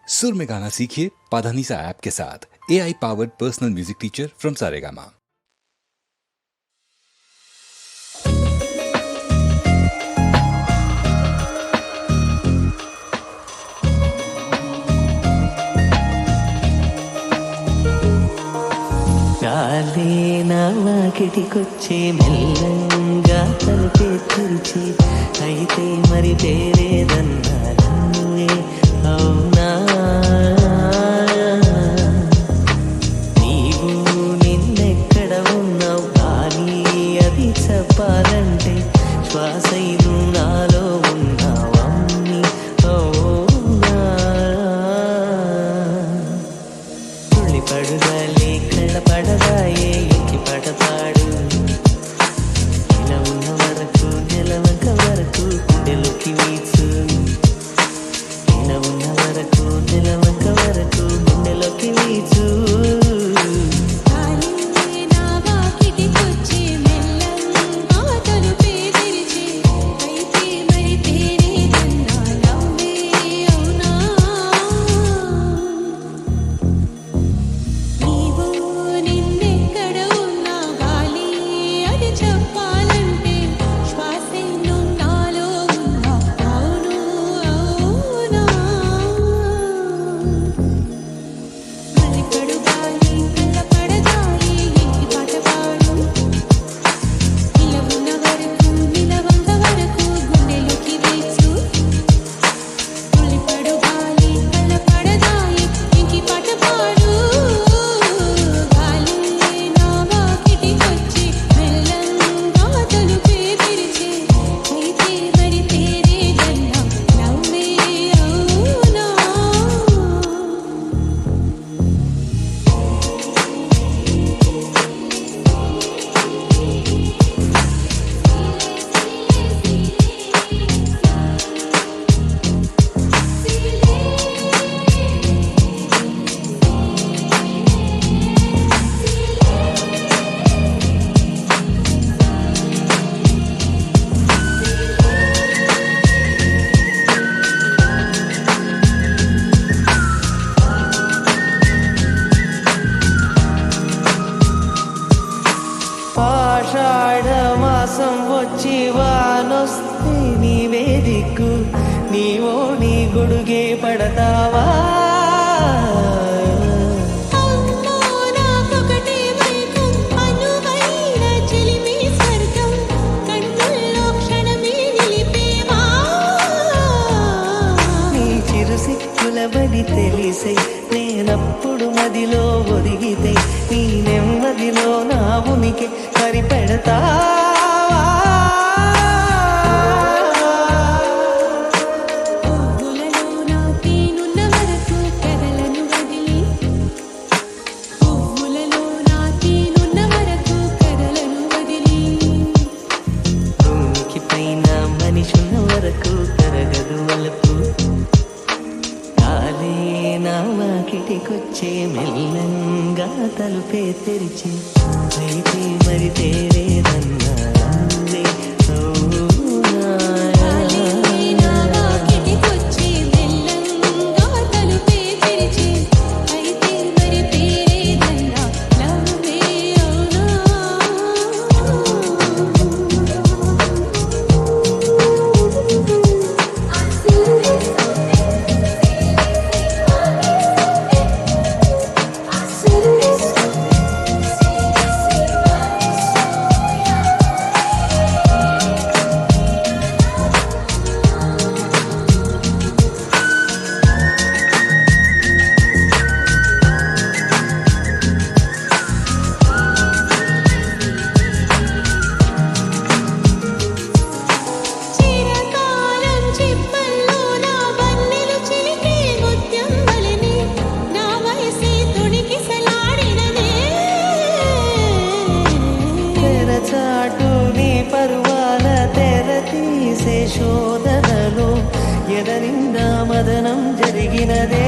सुर में गाना सीखिए पाधानीसा ऐप के साथ। AI powered personal music teacher from Saregama. వాకిటికొచ్చే మెల్లంగా తలుపే తెరిచి అయితే మరి పేరేదన్నానే అవునా నీవు నిన్నెక్కడ ఉన్నావు కానీ అది చెప్పాలంటే శ్వాసైను నాలో ఉన్నావమ్మి అవునా తుళ్ళి పడుగాలి కళ్ళ పడదాయే పడతాడు ఇలా ఉన్న వరకు నెలవంక వరకు గుండెలోకి వీచు ఇలా ఉన్న వరకు నెలవంక వరకు గుండెలోకి వీచు ఆషాఢమాసం వచ్చి వానొస్తే నీవే దిక్కు నీవో నీ గొడుగే పడతావా నీ చిరు సిక్కులబడి తెలిసే నేనప్పుడు మదిలో ఒదిగితే నీ నెమ్మదిలో నా ఉనికి సరిపెడతా భూమికి పైన మనిషున్న వరకు కరగదు వలపు కాలే నా వాకిటికొచ్చే మెల్లంగా తలుపే తెరిచి అయితే మరి తేరేదన్నా చాటు నీ పరువాల తెర తీసే శోధనలో ఎదరిందా మదనం జరిగినదే